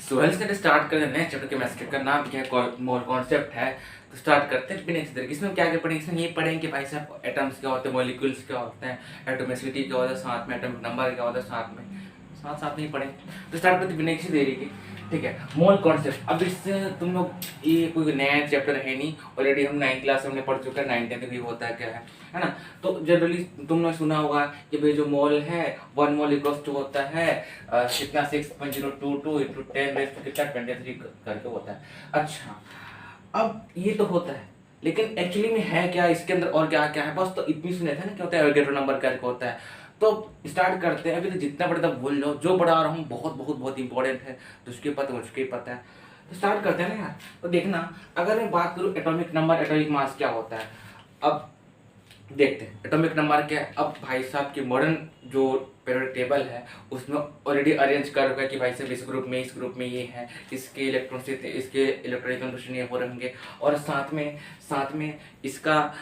सो health से start करते हैं नेक्स्ट चैप्टर केमिस्ट्री का नाम क्या है, मोल कॉन्सेप्ट है। तो स्टार्ट करते हैं बिना तरीके इसमें क्या क्या पढ़ेंगे, इसमें ये पढ़ेंगे कि भाई साहब एटम्स क्या होते हैं, मॉलिक्यूल्स क्या होते हैं, एटोमिसिटी क्या होता है, साथ में एटॉमिक नंबर क्या होता है, साथ साथ नहीं पढ़ेंगे। तो स्टार्ट करते बिना किसी देरी के, ठीक है। मोल कॉन्सेप्ट, अब इससे तुम लोग, ये कोई नया चैप्टर है नहीं, ऑलरेडी हम 9th क्लास में हमने पढ़ चुका है, 9th भी होता है क्या है ना। तो जनरली तुमने सुना होगा कि भाई जो मोल है 1 मोल इक्वल्स टू होता है कितना 6.022 इंटू 10 रेज़ टू कितना 23 करके होता है। अच्छा, अब ये तो होता है, लेकिन एक्चुअली में है क्या इसके अंदर और क्या क्या है, बस तो इतनी सुने थे ना क्या होता है, एवोगैड्रो नंबर करके होता है। तो स्टार्ट करते हैं, अभी तो जितना पढ़े तब भूल लो, जो पढ़ा रहा हूँ बहुत बहुत बहुत इंपॉर्टेंट है, तो उसके पता मुझको ही पता है। तो स्टार्ट करते हैं ना यार। तो देखना, अगर मैं बात करूँ एटॉमिक नंबर, एटॉमिक मास क्या होता है, अब देखते हैं एटॉमिक नंबर क्या है। अब भाई साहब की मॉडर्न जो पीरियोडिक टेबल है उसमें ऑलरेडी अरेंज कर रखा है कि भाई साहब इस ग्रुप में ये है, इसके इलेक्ट्रॉन से इसके इलेक्ट्रॉनिक कन्फर्मेशन ये हो रहेंगे, और साथ में इसका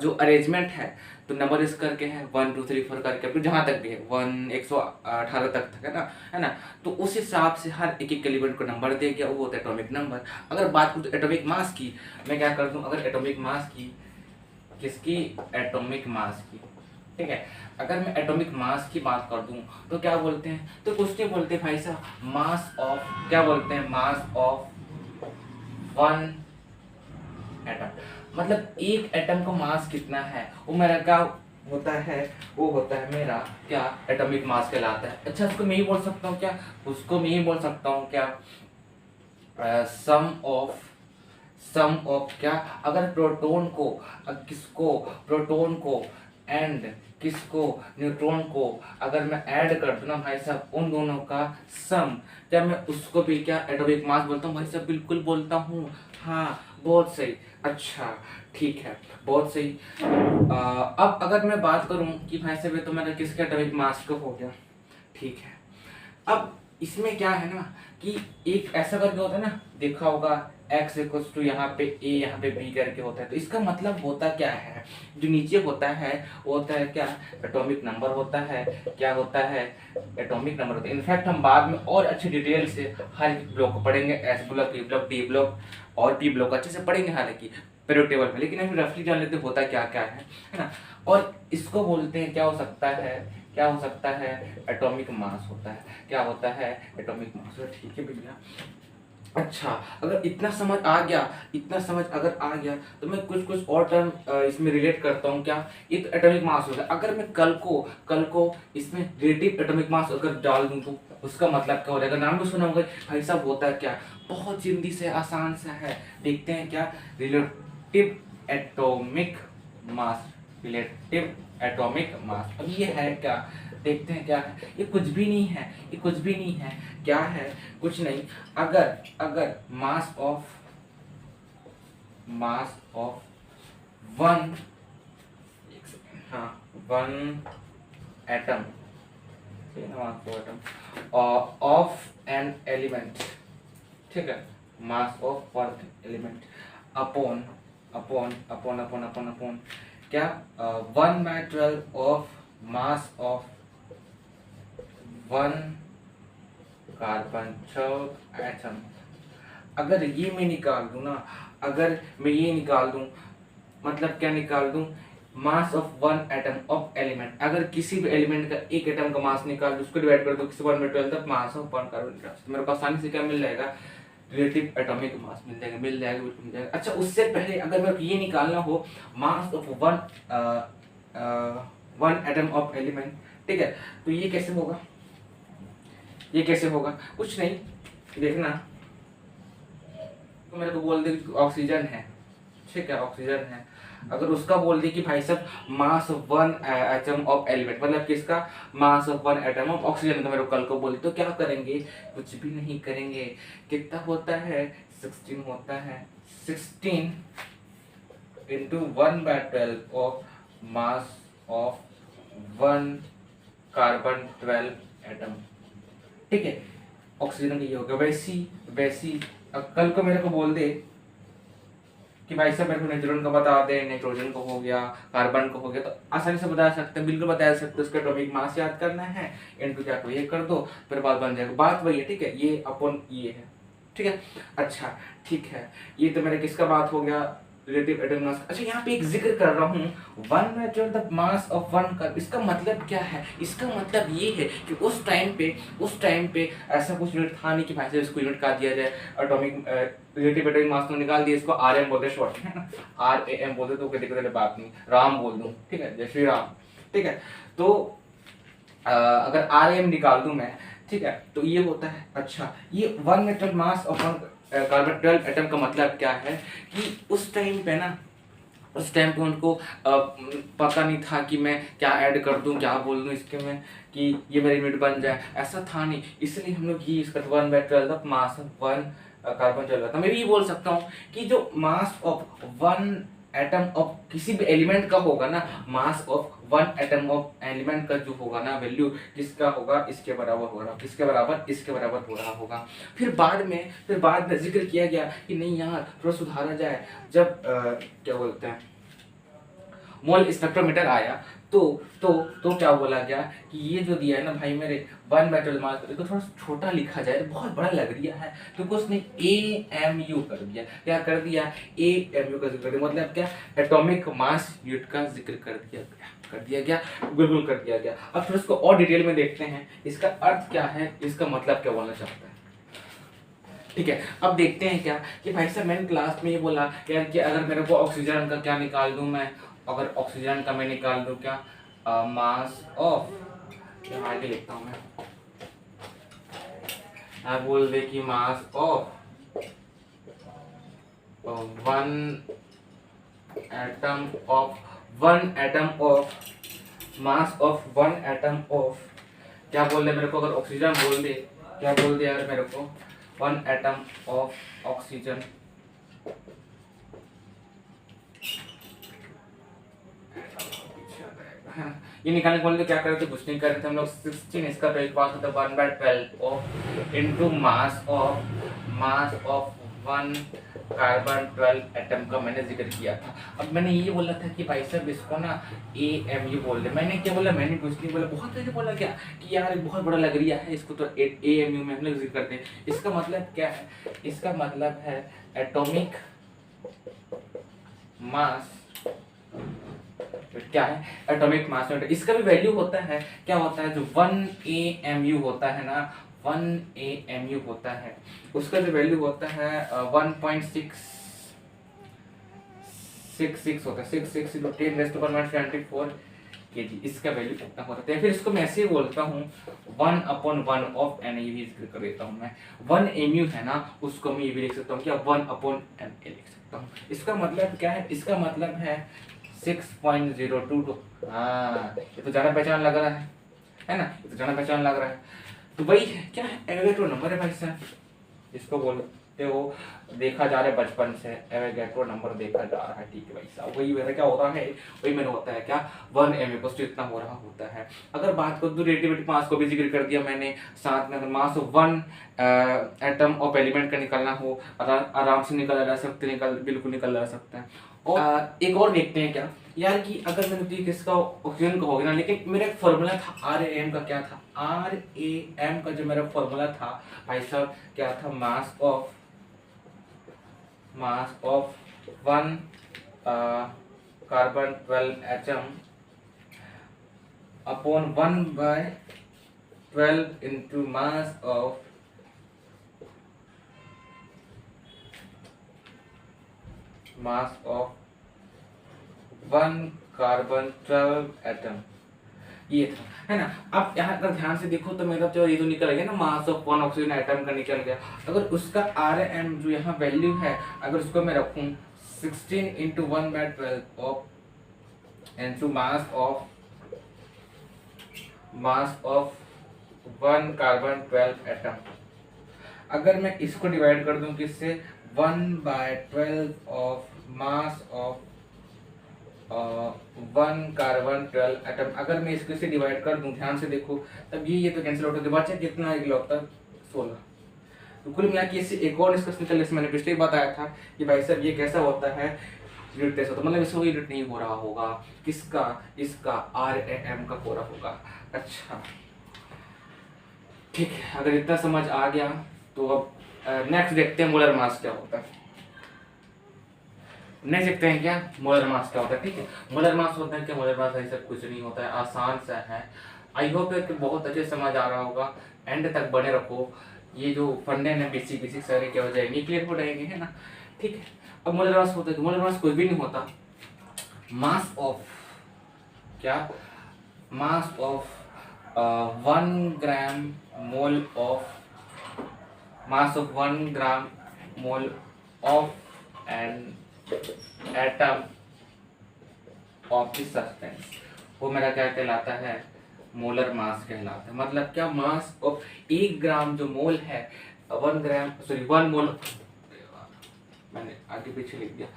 जो अरेंजमेंट है, तो नंबर इस करके है 1 2 3 4 करके, फिर जहाँ तक भी है 118 तक है ना। तो उस हिसाब से हर एक एक एलिमेंट को नंबर दे गया, वो होता है एटॉमिक नंबर। अगर बात करूँ तो एटॉमिक मास की, मैं क्या कर दूँ, अगर एटॉमिक मास की, किसकी, एटॉमिक मास की, ठीक है। अगर मैं एटॉमिक मास की बात कर दूं तो क्या बोलते हैं, तो कुछ नहीं बोलते भाई साहब, मास ऑफ, क्या बोलते हैं, मास ऑफ 1 एटम। मतलब एक एटम का मास कितना है, वो मेरा क्या होता है, वो होता है मेरा क्या, एटॉमिक मास कहलाता है। अच्छा, उसको मैं ही बोल सकता हूँ क्या, उसको मैं ही बोल सकता हूँ क्या, सम ऑफ क्या, अगर प्रोटॉन को, किसको, प्रोटॉन को एंड किसको, न्यूट्रॉन को, अगर मैं ऐड कर दूं ना भाई साहब उन दोनों का सम, क्या मैं उसको भी क्या एटॉमिक मास बोलता हूँ भाई साहब, बिल्कुल बोलता हूँ, हाँ बहुत सही। अच्छा ठीक है, बहुत सही। अब अगर मैं बात करूं कि भाई साहब ये तो मेरा किसका एटॉमिक मास का हो गया, ठीक है। अब इसमें क्या है ना कि एक ऐसा करके होता है ना, देखा होगा x इक्वल्स टू यहाँ पे a, यहाँ पे b करके होता है। तो इसका मतलब होता क्या है, जो नीचे होता है वो होता है क्या, एटॉमिक नंबर होता है, क्या होता है, एटॉमिक नंबर होता है। इनफैक्ट हम बाद में और अच्छे डिटेल से हर एक ब्लॉक को पढ़ेंगे, S block, P block, D block और पी ब्लॉक अच्छे से पढ़ेंगे हालांकि पीरियोडिक टेबल में, लेकिन अभी रफली जान लेते होता क्या क्या है ना। और इसको बोलते हैं, क्या हो सकता है, क्या हो सकता है, एटॉमिक मास होता है, क्या होता है, एटॉमिक मास। ठीक है भैया। अच्छा, अगर इतना समझ आ गया, इतना समझ अगर आ गया, तो मैं कुछ कुछ और टर्म इसमें रिलेट करता हूँ। क्या, ये तो एटॉमिक मास होगा। अगर मैं कल को इसमें रिलेटिव एटॉमिक मास अगर डाल दूँ तो उसका मतलब क्या हो जाएगा, नाम भी सुना होगा भाई साहब, होता है क्या, बहुत जल्दी से आसान सा है, देखते हैं क्या, relative atomic mass, relative atomic mass. अब ये है क्या, देखते हैं क्या है, ये कुछ भी नहीं है, ये कुछ भी नहीं है, क्या है, कुछ नहीं। अगर मास ऑफ 1, हाँ 1 atom, mass of atom of an element, ठीक है, mass of 1 element upon upon upon upon upon upon क्या, 1/12 of mass of 1 carbon 6 atom. अगर ये मैं निकाल दूं ना, अगर मैं ये निकाल दूं, मतलब क्या निकाल दूं, mass of 1 atom of element, अगर किसी भी एलिमेंट का एक एटम का मास निकाल दूं, उसको डिवाइड कर दो किसी 1/12 तक मास ऑफ 1 कार्बन, तो मेरे को आसानी से क्या मिल जाएगा, रिलेटिव एटॉमिक मास मिल जाएगा, बिल्कुल मिल जाएगा। अच्छा, उससे पहले अगर मेरे को ये निकालना हो, mass of 1 atom of element, ठीक है, तो ये कैसे होगा, ये कैसे होगा, कुछ नहीं, देखना, तो मेरे को बोल दे ऑक्सीजन है, ठीक है, ऑक्सीजन है। अगर उसका बोल दे कि भाई साहब mass of 1 atom of element, मतलब किसका, mass of 1 atom of oxygen, तो मेरे को कल को बोले तो क्या करेंगे, कुछ भी नहीं करेंगे। कितना होता है, 16 होता है, 16 into 1/12 of mass of 1 carbon 12 atom, ठीक है। ऑक्सीजन का ये हो गया। वैसी अब कल को मेरे को बोल दे कि भाई साहब मेरे को नाइट्रोजन का बता दे, नाइट्रोजन को हो गया, कार्बन को हो गया, तो आसानी से बता सकते हैं, बिल्कुल बता सकते हैं। उसका एटॉमिक मास याद करना है, इनटू क्या तो ये कर दो, फिर बात बन जाएगा। बात वही है, ठीक है, ये अपन ये है, ठीक है। अच्छा ठीक है, ये तो मेरे किसका बात हो गया, रिलेटिव एटॉमिक मास। अच्छा यहाँ पे एक जिक्र कर रहा हूँ, 1/12 द मास ऑफ 1 कार्बन। इसका मतलब क्या है, इसका मतलब ये है कि उस टाइम पे ऐसा कुछ यूनिट था नहीं कि भाई साहब इसको यूनिट का दिया जाए, एटॉमिक रिलेटिव एटॉमिक मास तो निकाल दिया, इसको आरएम बोलते शॉर्ट है ना, RAM बोलते तो कोई दिक्कत बात नहीं, राम बोल दूं, ठीक है, जय श्री राम, ठीक है। तो अगर RAM निकाल दूं मैं, ठीक है, तो ये होता है। अच्छा ये 1 मास ऑफ 1 कार्बन 12 एटम का मतलब क्या है कि उस टाइम पे ना, उस टाइम पे उनको पता नहीं था कि मैं क्या ऐड कर दूं, क्या बोल दूं इसके में कि ये मेरा यूनिट बन जाए, ऐसा था नहीं। इसलिए हम लोग ये इसका 1/12 मास ऑफ 1 कार्बन 12 था। मैं भी ये बोल सकता हूँ कि जो मास ऑफ 1 एटम ऑफ किसी भी एलिमेंट का होगा ना, mass of 1 atom of element का जो होगा ना वैल्यू, किसका होगा, इसके बराबर हो रहा, किसके बराबर, इसके बराबर हो रहा होगा। फिर बाद में जिक्र किया गया कि नहीं यार थोड़ा सुधारा जाए, जब क्या बोलते हैं मोल स्पेक्ट्रोमीटर आया, तो क्या बोला गया कि ये जो दिया है ना भाई मेरे 1/12 मास, इसको थोड़ा छोटा लिखा जाए, बहुत बड़ा लग रहा है, तो उसने AMU कर दिया। क्या कर दिया, AMU का जिक्र कर दिया। मतलब क्या, एटॉमिक मास यूनिट का जिक्र कर दिया गया, बिल्कुल कर दिया गया। अब फिर उसको और डिटेल में देखते हैं, इसका अर्थ क्या है, इसका मतलब क्या बोलना चाहता है, ठीक है। अब देखते हैं क्या कि भाई साहब मैंने क्लास में ये बोला कि अगर मेरे को ऑक्सीजन का क्या निकाल दूं मैं, अगर ऑक्सीजन का मैं निकाल दूं क्या, मास ऑफ, यहाँ आगे लिखता हूँ मैं बोल दे कि mass of 1 atom of mass of 1 atom of, क्या बोल दे मेरे को, अगर ऑक्सीजन बोल दे, क्या बोल दे यार मेरे को, 1 एटम ऑफ ऑक्सीजन, ये निकालने के लिए क्या कर रहे थे, कुछ नहीं कर रहे थे हम लोग। 16 इसका पहले पास होता है 1/12 of into mass of 1 carbon 12 atom का मैंने जिक्र किया था। अब मैंने ये बोला था कि भाई साहब इसको ना AMU बोल दे। मैंने क्या बोला, मैंने कुछ नहीं बोला, बहुत पहले बोला क्या कि यार बहुत बड़ा लग रहा है, इसको तो AMU में हम लोग जिक्र करते हैं। इसका मतलब क्या है, इसका मतलब है एटॉमिक मास, क्या है, एटॉमिक मास यूनिट। इसका भी वैल्यू होता है, क्या होता है, जो 1 AMU होता है ना, 1 AMU होता है, उसका जो वैल्यू होता है 1.666 होता है, 6 × 10⁻⁴ kg, इसका वैल्यू कितना होता है। फिर इसको मैं ऐसे ही बोलता हूँ 1/1 ऑफ NA, भी जिक्र कर देता हूँ मैं। 1 MU है ना, उसको मैं ये भी लिख सकता हूँ क्या, 1/NA लिख सकता हूँ। इसका मतलब क्या है, इसका मतलब है 6.022। हाँ ये तो जाना पहचान लग रहा है ना, ये तो जाना पहचान लग रहा है। तो वही है, क्या है, एवोगैड्रो नंबर है भाई साहब, इसको बोलते हो, देखा जा रहा है बचपन से एवोगैड्रो नंबर देखा जा रहा है, ठीक है भाई साहब। वही मेरा क्या होता है, वही मेरा होता है क्या, 1 MU को इतना हो रहा होता है। अगर बात करूँ तो रिलेटिविटी मास को भी जिक्र कर दिया मैंने, साथ में अगर mass of 1 atom of element का निकालना हो, आराम से निकला जा सकते, बिल्कुल निकल जा सकता है। और एक और देखते हैं क्या यार कि अगर मैंने किसका ऑक्सीजन का हो गया ना, लेकिन मेरा एक फॉर्मूला था RAM का, क्या था, RAM का जो मेरा फॉर्मूला था भाई साहब, क्या था, mass of 1 carbon 12 atom upon 1/12 into mass of 1 carbon 12 atom, ये था, है ना। अब यहाँ अगर ध्यान से देखो तो मेरा जो ये तो निकल गया ना, मास ऑफ 1 ऑक्सीजन एटम का निकल गया। अगर उसका RAM जो यहाँ वैल्यू है, अगर उसको मैं रखूँ 16 × 1/12 of into mass of 1 carbon 12 atom, अगर मैं इसको डिवाइड कर दूं किससे, 1/12 of mass of 1 carbon 12 atom, अगर मैं इसको से डिवाइड कर दूं, ध्यान से देखो, तब ये तो कैंसिल आउट हो गया, बचा कितना निकला होता है 16, तो कुल मिला के इससे एक और डिस्कशन कर, जैसे मैंने पिछले बताया था कि भाई साहब ये कैसा होता है यूनिट टेस्ट होता है, मतलब इसको यूनिट नहीं हो रहा होगा, किसका, इसका RAM का हो रहा होगा। अच्छा ठीक है, अगर इतना समझ आ गया तो अब नेक्स्ट देखते हैं मोलर मास क्या होता है। नेक्स्ट देखते हैं क्या मोलर मास क्या होता है। ठीक है, मोलर मास होता है क्या, मोलर मास ऐसा कुछ नहीं होता है, आसान सा है। आई होप कि बहुत अच्छे समझ आ रहा होगा, एंड तक बने रखो, ये जो फंडे हैं बेसिक सारे क्या हो जाएंगे, क्लियर हो जाएंगे, है ना। ठीक है, अब मोलर मास होता है, मोलर मास कुछ भी नहीं होता, मास ऑफ क्या, mass of 1 gram mole of, mass of 1 gram mole of an atom of the substance, वो मेरा क्या कहलाता है, मोलर मास कहलाता है। मतलब क्या, मास ऑफ 1 ग्राम जो मोल है, 1 ग्राम सॉरी 1 मोल, मैंने आगे पीछे लिख दिया,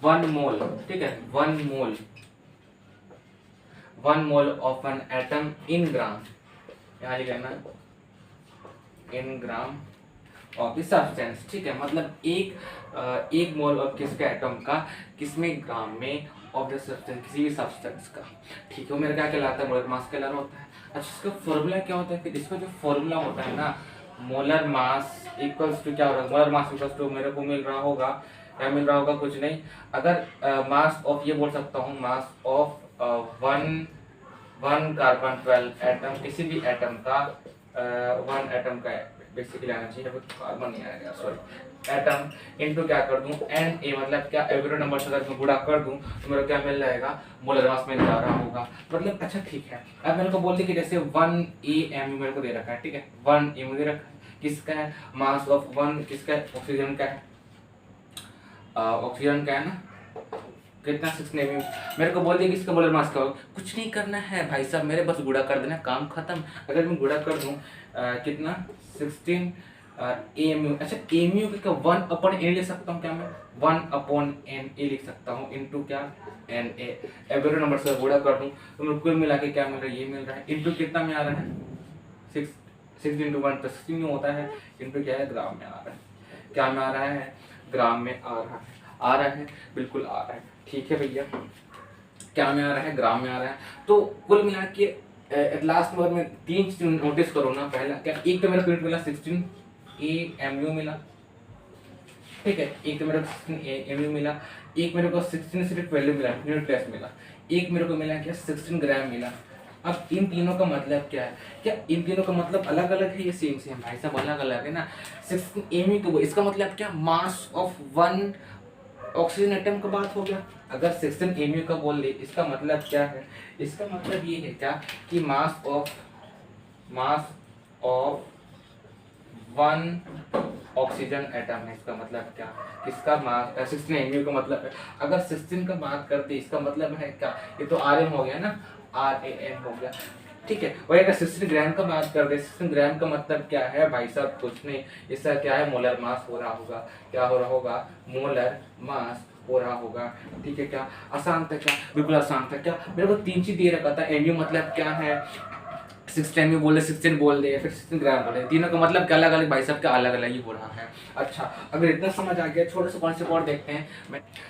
1 मोल, ठीक है, 1 mole of an atom in gram, यहाँ लिखना in gram of the substance. ठीक है, मतलब एक मोल ऑफ किसका एटम का, किसमें, ग्राम में, ऑफ द सब्सटेंस, किसी भी सब्सटेंस का। ठीक है, वो मेरा क्या कहलाता है, मोलर मास कहलाना होता है। अच्छा, इसका फॉर्मूला क्या होता है, फिर इसका जो फॉर्मूला होता है ना, मोलर मास इक्वल्स टू क्या हो रहा है, मोलर मास इक्वल्स टू मेरे को मिल रहा होगा, क्या मिल रहा होगा, कुछ नहीं, अगर मास ऑफ, ये बोल सकता हूँ, मास ऑफ 1 कार्बन 12 एटम, किसी भी एटम का 1 एटम का बेसिकली आना चाहिए, कार्बन नहीं आएगा, सॉरी, एटम इनटू क्या कर दूं, Na, मतलब क्या, एवरेज नंबर से अगर मैं गुणा कर दूं तो मेरा क्या मिल जाएगा, मोलर मास मिल जा रहा होगा। मतलब अच्छा ठीक है, अब मेरे को बोल दी कि जैसे 1 AMU मेरे को दे रखा है, ठीक है, 1 AMU दे रखा है, किसका है, मास ऑफ 1, किसका है, ऑक्सीजन का है, ऑक्सीजन का है ना, कितना 16 AMU, मेरे को बोल दिया कि इसका मोलर मास क्या होगा, कुछ नहीं करना है भाई साहब, मेरे बस गुणा कर देना, काम खत्म। अगर मैं गुणा कर दूं कितना 16 AMU, अच्छा AMU का 1/N लिख सकता हूँ क्या मैं, 1/NA लिख सकता हूँ, इनटू क्या, Na, एवरेज नंबर से गुणा कर दूं तो मेरे कुल मिला के क्या मिल रहा है, ये मिल रहा है, इनटू कितना में आ रहा है, 6 into 1 तो 16 में होता है, इनटू क्या है, ग्राम में आ रहा है, क्या में आ रहा है, ग्राम में आ रहा है, बिल्कुल आ रहा है। ठीक है भैया, क्या में आ रहा है, ग्राम में आ रहा है। तो कुल मिला के लास्ट में 3 चीज नोटिस करो ना, पहला क्या, एक तो मेरा यूनिट मिला 16 AMU मिला, ठीक है, एक तो मेरे को 16 AMU मिला, एक मेरे को 16 सिर्फ वैल्यू मिला, यूनिट प्लेस मिला, एक मेरे को मिला क्या, 16 ग्राम मिला। अब इन तीनों का मतलब क्या है, क्या इन तीनों का मतलब अलग अलग है, ये सेम सेम भाई साहब, अलग अलग है ना। 16 AMU को इसका मतलब क्या, मास ऑफ 1 ऑक्सीजन एटम का बात हो गया। अगर 16 AMU का बोल ले, इसका मतलब क्या है, इसका मतलब ये है क्या कि मास ऑफ 1 ऑक्सीजन एटम है, इसका मतलब क्या, किसका मास 16 AMU का मतलब है। अगर 16 का बात करते, इसका मतलब है क्या, ये तो RM हो गया ना, RAM हो गया, ठीक है। वही अगर 16 ग्राम का बात कर दे, 16 ग्राम का मतलब क्या है भाई साहब, कुछ नहीं, इसका क्या है, मोलर मास हो रहा होगा, क्या हो रहा होगा, मोलर मास हो रहा होगा। ठीक है, क्या आसान था, क्या बिल्कुल आसान था। क्या मेरे को 3 चीज दे रखा था, एमयू मतलब क्या है, 16 एमयू बोल दे, 16 बोल दे, फिर 16 ग्राम बोले, तीनों का मतलब क्या अलग अलग भाई साहब, क्या अलग अलग ही हो रहा है। अच्छा, अगर इतना समझ आ गया, छोटे से कॉन्सेप्ट और देखते हैं,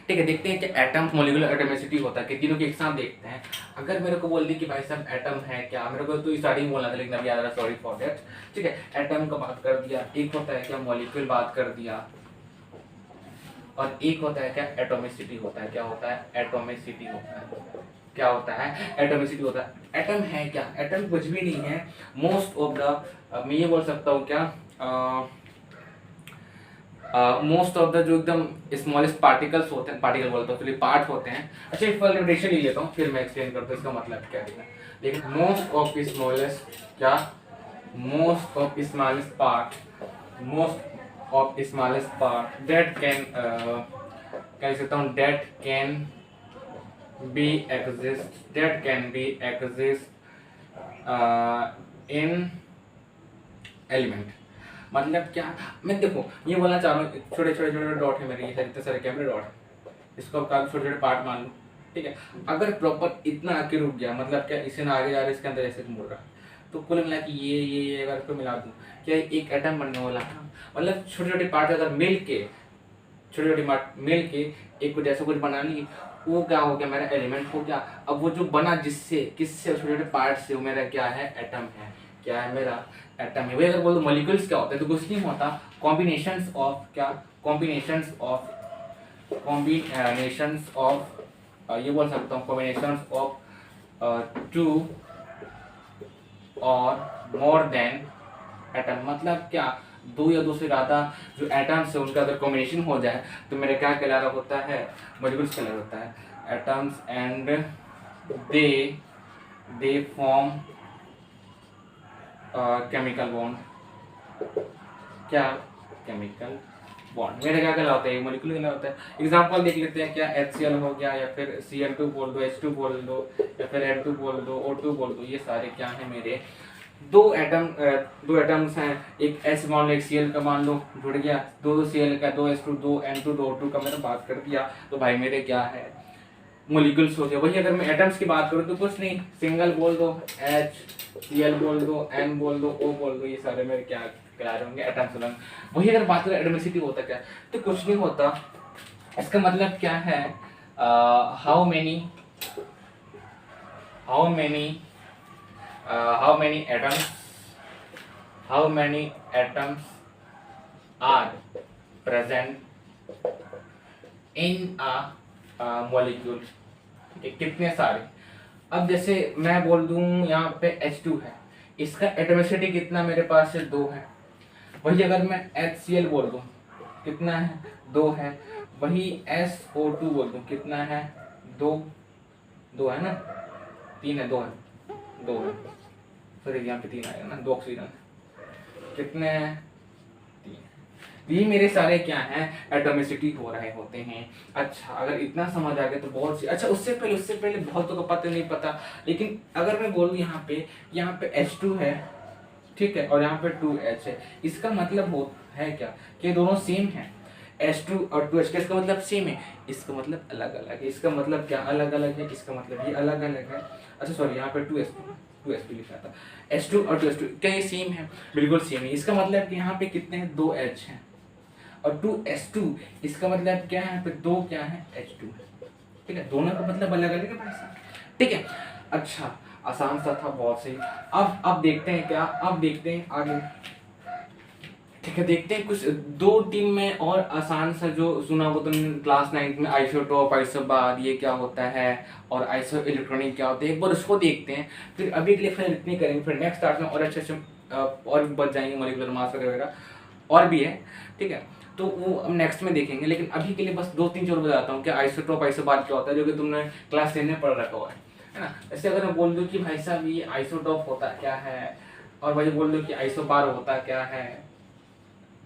ठीक है, देखते हैं कि एटम मॉलिक्यूलर एटॉमिसिटी होता है कि, तीनों के एग्जाम देखते हैं। अगर मेरे को बोल दी कि भाई साहब एटम है क्या, मेरे को तो स्टार्टिंग बोलना था लेकिन अभी याद आ रहा, सॉरी फॉर दैट। ठीक है, एटम का बात कर दिया, एक होता है क्या, मॉलिक्यूल बात कर दिया, और एक होता है क्या, एटॉमिसिटी होता है, क्या होता है, एटॉमिसिटी होता है, क्या होता है, एटॉमिसिटी होता है। एटम है क्या, एटम कुछ भी नहीं है, मोस्ट ऑफ द, मैं ये बोल सकता हूँ क्या, मोस्ट ऑफ द जो एकदम स्मॉलेस्ट पार्टिकल्स होते हैं, पार्टिकल बोलता हूँ, चलिए पार्ट होते हैं। अच्छा, एक फॉर्मुलेशन ही लेता हूँ, फिर मैं एक्सप्लेन करता हूँ इसका मतलब क्या है। देखिए, मोस्ट ऑफ स्मॉलेस्ट क्या, most of smallest part, most of smallest part that can कह सकता हूँ, that can be exist in element। मतलब क्या, मैं देखो ये बोलना चाह रहा हूँ, छोटे छोटे डॉट है मेरे, ये इतने सारे कैमरे डॉट है, इसको आप छोटे छोटे पार्ट मान लो, ठीक है। अगर प्रॉपर इतना आके रुक गया, मतलब क्या, इसे ना आगे जा रहा है, इसके अंदर ऐसे मुड़ रहा है, तो कुल मिला कि ये अगर इसको मिला दूँ, क्या एक एटम बनने वाला था। मतलब छोटे छोटे पार्ट अगर मिल के छोटे छोटे पार्ट मिल के एक कुछ ऐसा कुछ बना ली, वो क्या हो गया, मेरा एलिमेंट हो गया। अब वो जो बना जिससे किससे, छोटे छोटे पार्ट से, वो मेरा क्या है, एटम है। क्या है, मेरा एटम है। वही अगर बोलो मॉलिक्यूल्स क्या होते हैं तो कुछ नहीं होता, कॉम्बिनेशंस ऑफ क्या, कॉम्बिनेशंस ऑफ ये बोल सकता हूँ कॉम्बिनेशंस ऑफ टू और मोर देन एटम। मतलब क्या, दो या दो से ज़्यादा जो एटम्स है उनका अगर कॉम्बिनेशन हो जाए तो मेरा क्या कहला रहा होता है, मॉलिक्यूल्स कहला होता है। Atoms and they form chemical bond. क्या, केमिकल बॉन्ड। मेरा क्या कहलाता है, मॉलिक्यूल कहलाता है। एग्जांपल देख लेते हैं, क्या HCl हो गया, या फिर Cl2 बोल दो, H2 बोल दो, या फिर N2 बोल दो, O2 बोल दो। ये सारे क्या है, मेरे दो एटम्स हैं। एक H मान लो, एक Cl का मान लो, जुड़ गया। दो Cl का, दो H2, दो N2, दो O2 का मैंने बात कर दिया, तो भाई मेरे क्या है, मॉलिक्यूल्स हो गए। वही अगर मैं एटम्स की बात करूँ तो कुछ नहीं, सिंगल बोल दो, H, Cl बोल दो, N बोल दो, O बोल दो, ये सारे मेरे क्या कहला रहे होंगे, एटम्स होंगे। वही अगर बात करें एटॉमिसिटी होता क्या, तो कुछ नहीं होता। इसका मतलब क्या है, how many atoms are present in a molecule. ठीक है, कितने सारे। अब जैसे मैं बोल दूं यहाँ पे H2 है, इसका एटॉमिसिटी कितना मेरे पास से 2 है। वही अगर मैं HCl बोल दूं, कितना है, 2 है। वही SO2 बोल दूं, कितना है, 2 है ना, 3 है, 2 है, सॉरी यहाँ पे 3 आएगा ना, 2 ऑक्सीजन कितने हैं, 3। ये मेरे सारे क्या हैं, एटॉमिसिटी हो रहे होते हैं। अच्छा, अगर इतना समझ आ गया तो बहुत सी। अच्छा, उससे पहले बहुतों को पता नहीं पता, लेकिन अगर मैं बोलूँ यहाँ पे H2 है, ठीक है, और यहाँ पे 2H है, इसका मतलब वो है क्या, कि दोनों सेम है। H2 और 2H का इसका मतलब सेम है, इसका मतलब अलग अलग है। इसका मतलब क्या, अलग अलग है, इसका मतलब ये अलग अलग है। अच्छा सॉरी, यहाँ पे 2H2 लिखा था। H2 और 2H2 क्या ये सेम है, बिल्कुल सेम है। इसका मतलब कि यहाँ पे कितने हैं, 2H हैं, और 2H2, इसका मतलब क्या है, यहाँ पे 2 क्या है, H2 है। ठीक है, दोनों का मतलब अलग अलग है भाई साहब। ठीक है, अच्छा, आसान सा था, बहुत सही। अब देखते हैं क्या, अब देखते हैं आगे। ठीक है, देखते हैं कुछ 2-3 में और आसान सा जो सुना हो तुमने क्लास 9 में, आइसोटोप, आइसोबार, ये क्या होता है, और आइसो इलेक्ट्रॉनिक क्या होता है, एक बार उसको देखते हैं। फिर अभी के लिए फिर इतनी करेंगे, फिर नेक्स्ट क्लास में और अच्छे और भी बच जाएंगे, मॉलिक्यूलर मास वगैरह और भी है। ठीक है, तो वो हम नेक्स्ट में देखेंगे, लेकिन अभी के लिए बस 2-3 चीज़ बताता हूँ कि आइसोटोप, आइसोबार क्या होता है, जो कि तुमने क्लास 10 में पढ़ रखा हुआ है ना। ऐसे अगर मैं बोल दूँ कि भाई साहब ये आइसोटोप होता क्या है, और भाई बोल दूँ कि आइसोबार होता क्या है।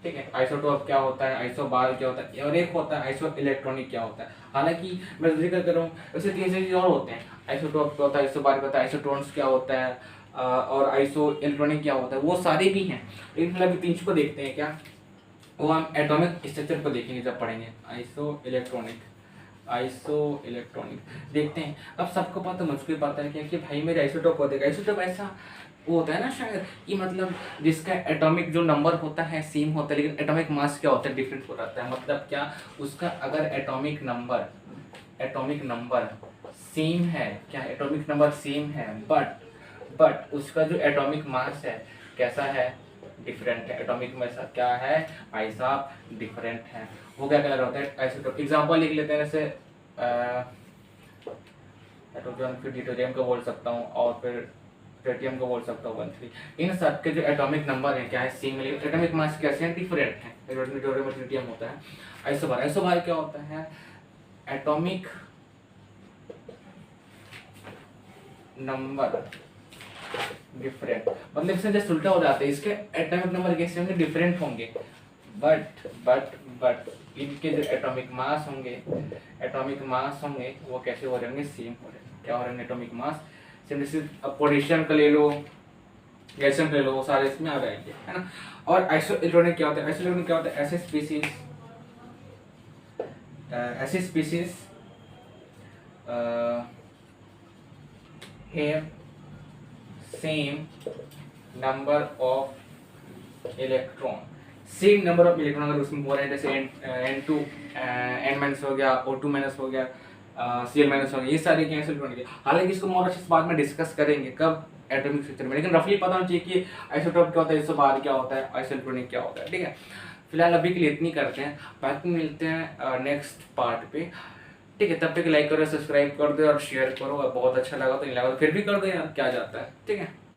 ठीक है, आइसोटोप क्या होता है, आइसोबार क्या होता है, और एक होता है आइसो इलेक्ट्रॉनिक क्या होता है। हालांकि मैं जिक्र कर रहा हूँ, वैसे 3 चीज़ और होते हैं, आइसोटोप क्या होता है, आइसोबार क्या होता है, आइसोटोन्स क्या होता है, और आइसो इलेक्ट्रॉनिक क्या होता है, वो सारे भी हैं। लेकिन फिलहाल 3 को देखते हैं क्या, वो हम एटॉमिक स्ट्रक्चर को देखेंगे जब पढ़ेंगे। आइसो इलेक्ट्रॉनिक देखते हैं। अब सबको पता, मुझको पता है कि भाई मेरे आइसोटोप होता है। आइसोटोप ऐसा वो होता है ना शायद, कि मतलब जिसका एटॉमिक जो नंबर होता है सेम होता है, लेकिन एटॉमिक मास क्या होता है, डिफरेंट हो जाता है। मतलब क्या, उसका अगर एटॉमिक नंबर सेम है, क्या एटॉमिक नंबर सेम है, बट उसका जो एटॉमिक मास है कैसा है, डिफरेंट है। एटॉमिक में ऐसा क्या है भाई साहब, डिफरेंट है। वो क्या कहलाता होता है, आइसोटोप। एग्जांपल लिख लेते हैं, जैसे हाइड्रोजन, फिर ड्यूटेरियम को बोल सकता हूँ, और फिर ट्रिटियम को बोल सकता हूँ 1,3। इन सब के जो एटॉमिक नंबर है क्या है, सेम, लेकिन एटॉमिक मास कैसे हैं, डिफरेंट है। ड्यूटेरियम और ट्रिटियम होता है। आइसोबार क्या होता है, एटॉमिक नंबर डिफरेंट, मतलब इससे जैसे उल्टा हो जाता है, इसके एटॉमिक नंबर कैसे होंगे, डिफरेंट होंगे, बट इनके जो एटॉमिक मास होंगे वो कैसे हो रहे होंगे, सेम हो रहे हैं। क्या हो रहे हैं, एटॉमिक मास सेम। जैसे पोटेशियम का ले लो, गैसियम ले लो, वो सारे इसमें आ जाएंगे, है ना। और आइसो इलेक्ट्रॉनिक क्या होता है, ऐसे species have same number of electron same number of electron अगर उसमें हो रहे हैं, जैसे N2 N माइनस हो गया, O2 माइनस हो गया, Cl माइनस हो गया, ये सारे क्या इलेक्ट्रॉन के। हालांकि इसको मोर अच्छे से बाद में डिस्कस करेंगे कब, एटॉमिक स्ट्रक्चर में, लेकिन रफली पता होना चाहिए कि आइसोटोप क्या होता है, इसोबार क्या होता है, आइसोइलेक्ट्रॉनिक क्या होता है, ठीक है। फिलहाल अभी के लिए इतनी करते हैं, बाकी मिलते हैं नेक्स्ट पार्ट पे, ठीक है। तब तक लाइक करो, सब्सक्राइब कर दो और शेयर करो, और बहुत अच्छा लगा तो नहीं लगा तो फिर भी कर दो यार, क्या जाता है, ठीक है।